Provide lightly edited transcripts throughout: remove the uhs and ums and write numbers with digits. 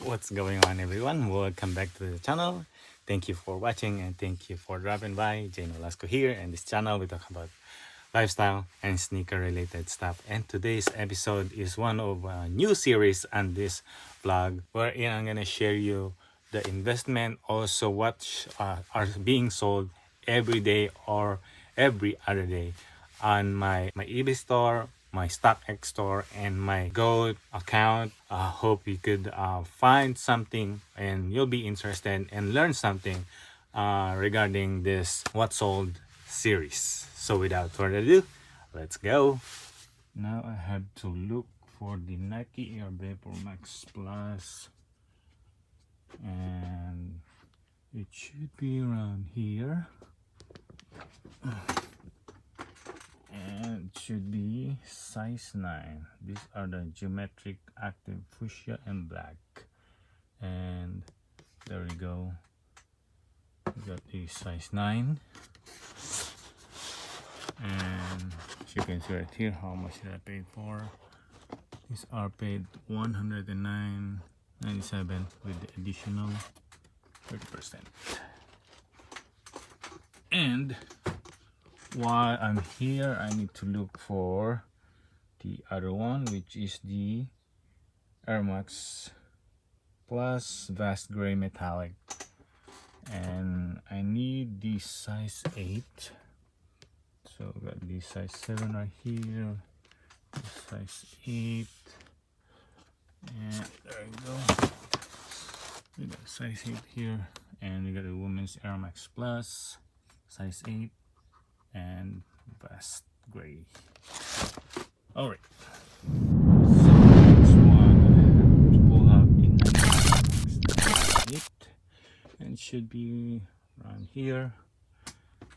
What's going on, everyone? Welcome back to the channel. Thank you for watching and thank you for dropping by. Nolasco here, and this channel we talk about lifestyle and sneaker related stuff. And today's episode is one of a new series on this vlog wherein I'm gonna share you the investment, also what are being sold every day or every other day on my eBay store, my StockX store, and my Goat account. I hope you could find something and you'll be interested and learn something regarding this What Sold series. So without further ado, let's go. Now I have to look for the Nike Air Vapor Max Plus, and it should be around here. And it should be size 9. These are the geometric active fuchsia and black. And there we go. We got the size 9. And as you can see right here, how much did I pay for? These are paid $109.97 with the additional 30%. And while I'm here, I need to look for the other one, which is the Air Max Plus Vast Gray Metallic, and I need the size 8. So got the size 7 right here, the size 8, and there we go. We got size 8 here, and we got the women's Air Max Plus size 8 and Vast Gray. Alright, so next one, I have to pull out the Nike Max 8, and it should be around here.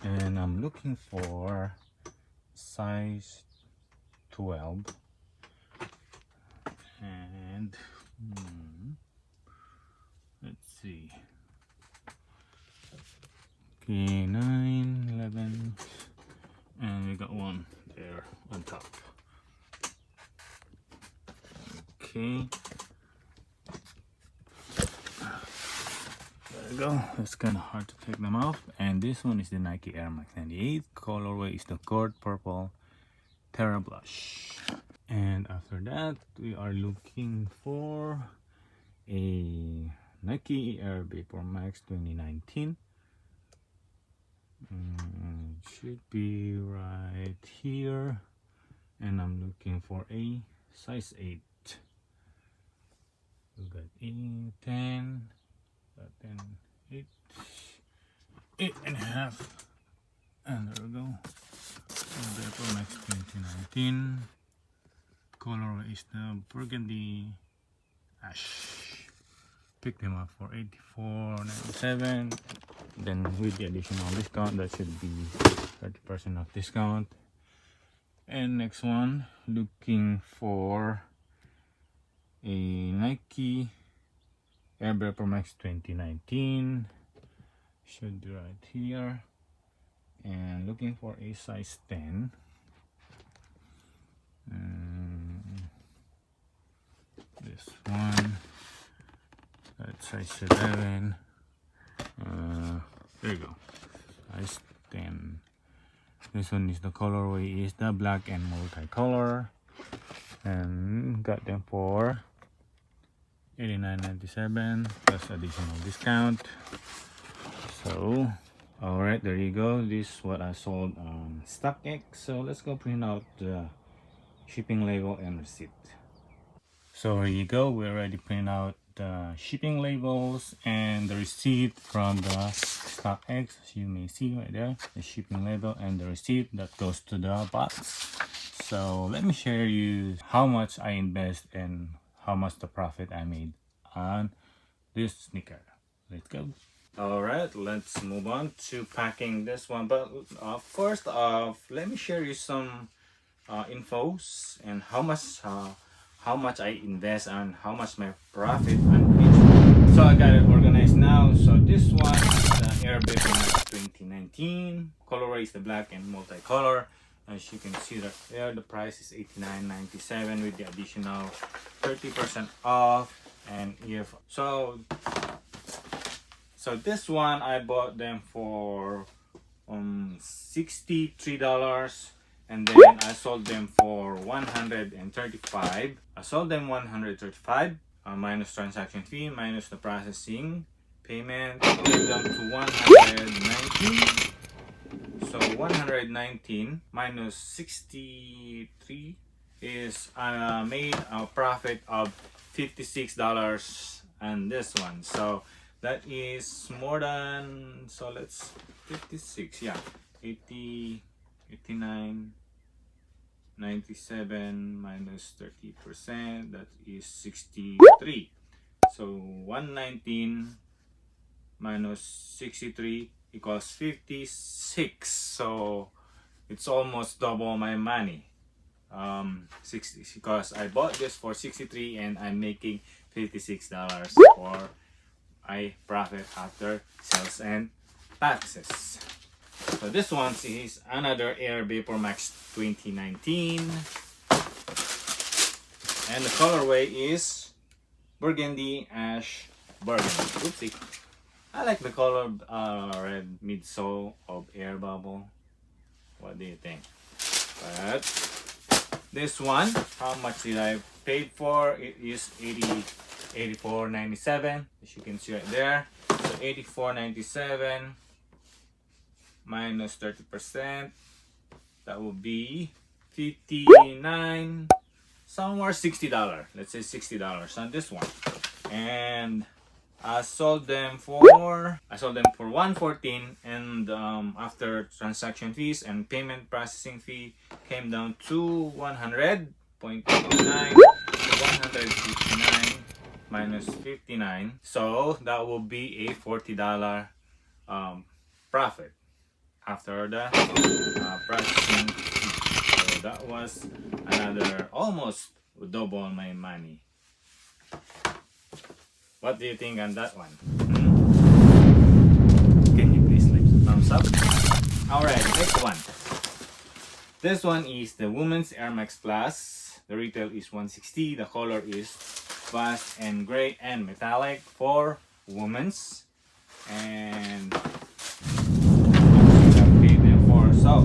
And I'm looking for size 12, and let's see, okay, 9, 11, and we got one there on top. Okay, there we go. It's kind of hard to take them off. And this one is the Nike Air Max 98. Colorway is the Court Purple Terra Blush. And after that, we are looking for a Nike Air Vapor Max 2019. It should be right here, and I'm looking for a size 8. We got 8, 10, got 10, 8, 8.5, and there we go. Vapor Max 2019. Color is the burgundy ash. Picked them up for $84.97. Then with the additional discount, that should be 30% off discount. And next one, looking for a Nike Air Vapor Max 2019. Should be right here. And looking for a size 10. This one, that's size 11. There you go, size 10. This one is the colorway is the black and multicolor, and got them for $89.97 plus additional discount. So alright, there you go. This is what I sold on StockX. So let's go print out the shipping label and receipt. So here you go. We already print out the shipping labels and the receipt from the StockX. As you may see right there, the shipping label and the receipt that goes to the box. So let me share you how much I invest and how much the profit I made on this sneaker. Let's go. Alright, let's move on to packing this one. But first off, let me share you some infos and how much I invest and how much my profit on each one. So I got it organized now. So this one is the Air Vapor Max 2019. Colorway is the black and multicolor. As you can see right there, the price is $89.97 with the additional 30% off. And if so, this one I bought them for $63, and then I sold them for 135. I sold them 135 minus transaction fee minus the processing payment, came down to 119. So 119 minus 63 is made a profit of $56 on this one. So that is more than, so let's 56, yeah, 80, 89, 97 minus 30%, that is 63. So 119 minus 63 equals 56. So it's almost double my money. 60, because I bought this for 63 and I'm making $56 for I profit after sales and taxes. So this one is another Air Vapor Max 2019, and the colorway is burgundy ash burgundy. Oopsie. I like the color red midsole of Air Bubble. What do you think? But this one, how much did I paid for? It is $84.97, as you can see right there. So $84.97 minus 30%, that will be 59, somewhere $60. Let's say $60 on this one. And I sold them for 114, and after transaction fees and payment processing fee came down to 100.29, so 159 minus 59, so that will be a $40 profit after the processing fee. So that was another almost double my money. What do you think on that one? Can you please like thumbs up? Alright, next one. This one is the Women's Air Max Plus. The retail is $160. The color is Fast and Gray and Metallic for women's. And I paid them for, so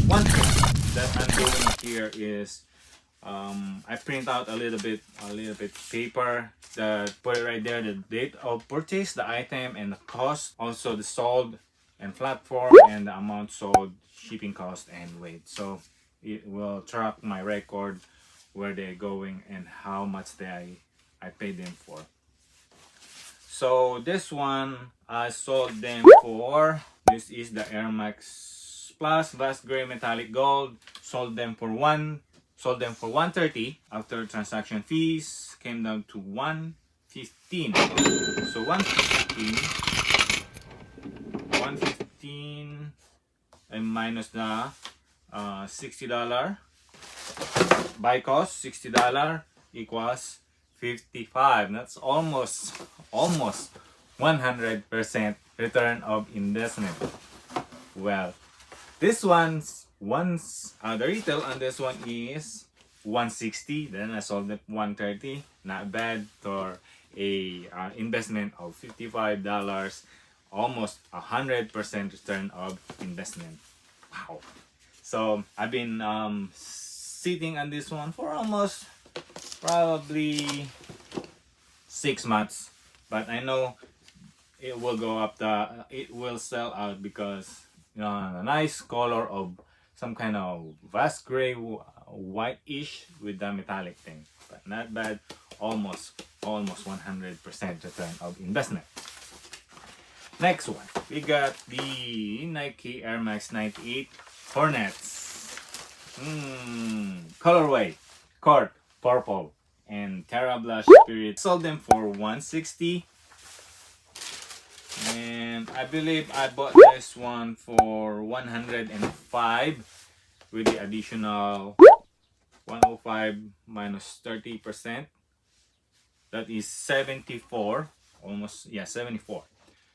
one thing that I'm doing here is I print out a little bit paper that put it right there, the date of purchase, the item, and the cost, also the sold and platform, and the amount sold, shipping cost, and weight. So it will track my record, where they're going and how much I paid them for. So this one I sold them for, this is the Air Max Plus Vast Gray Metallic Gold. Sold them for 130 after transaction fees, came down to 115. So 115 and minus the $60 buy cost, $60 equals 55. That's almost 100% return of investment. Well, this one's the retail on this one is $160. Then I sold it $130. Not bad for a investment of $55. Almost 100% return of investment. Wow. So I've been sitting on this one for almost probably 6 months, but I know it will go up, it will sell out, because a nice color of some kind of vast gray white-ish with the metallic thing, but not bad. Almost 100% return of investment. Next one, we got the Nike Air Max 98 Hornets. Colorway, Court, Purple, and Terra Blush Spirit. Sold them for $160. And I believe I bought this one for $105 with the additional 105 minus 30%. That is 74, almost, yeah, 74.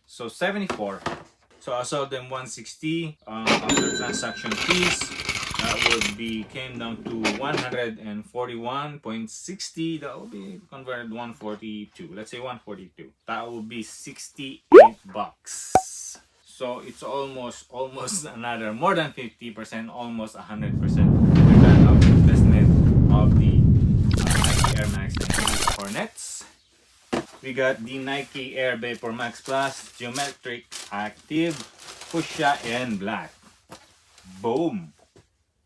So 74. So I sold them $160 after transaction fees that would be came down to 141.60. That would be converted 142. Let's say 142. That would be 68 bucks. So it's almost another more than 50%, almost 100% return of investment of the Nike Air Max 90 Hornets. We got the Nike Air Vapor Max Plus Geometric Active Fuchsia and Black. Boom!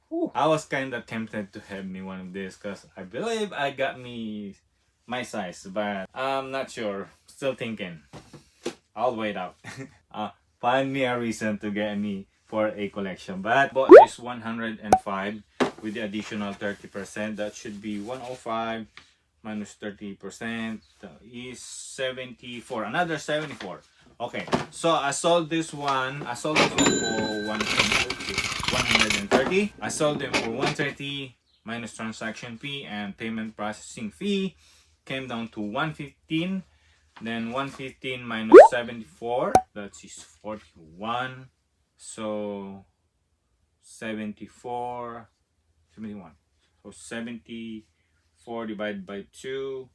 Whew. I was kind of tempted to have me one of these because I believe I got me my size, but I'm not sure. Still thinking. I'll wait out. Find me a reason to get me for a collection. But bought this 105 with the additional 30%. That should be 105 minus 30% is 74. Another 74. Okay, so I sold this one. I sold this one for 130. I sold them for 130 minus transaction fee and payment processing fee. Came down to 115. Then 115 minus 74, that is 41. So 74, 71. So 74 divided by 2,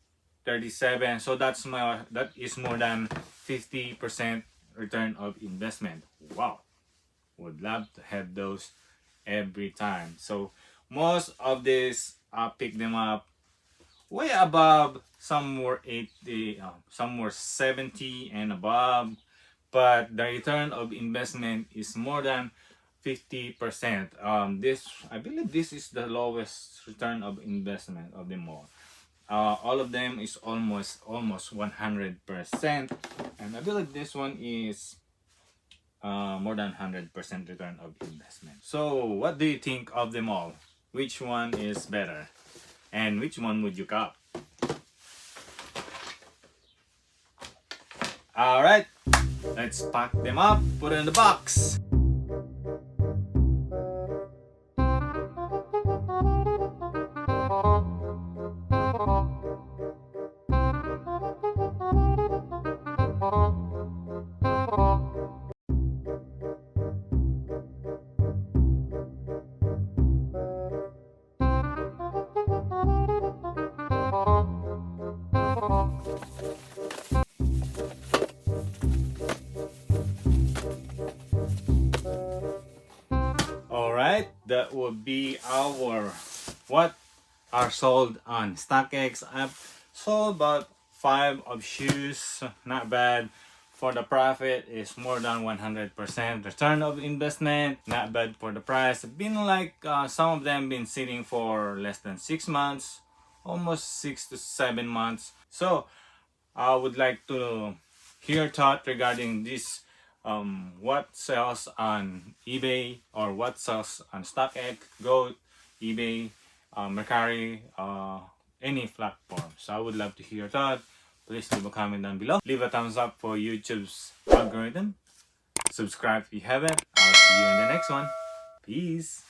37. So that is more than 50% return of investment. Wow. Would love to have those every time. So most of this, I pick them up way above. Some were 80, some were 70 and above, but the return of investment is more than 50%. I believe this is the lowest return of investment of them all. All of them is almost 100%, and I believe this one is more than 100% return of investment. So what do you think of them all? Which one is better? And which one would you cop? Alright, let's pack them up, put it in the box. Alright, that would be our what are sold on StockX. I've sold about 5 of shoes, not bad. For the profit is more than 100% return of investment, not bad for the price. Been like some of them been sitting for less than 6 months, almost 6 to 7 months. So I would like to hear thought regarding this. What sells on eBay or what sells on StockX, Goat, eBay, Mercari, any platform. So I would love to hear your thought. Please leave a comment down below. Leave a thumbs up for YouTube's algorithm. Subscribe if you haven't. I'll see you in the next one. Peace.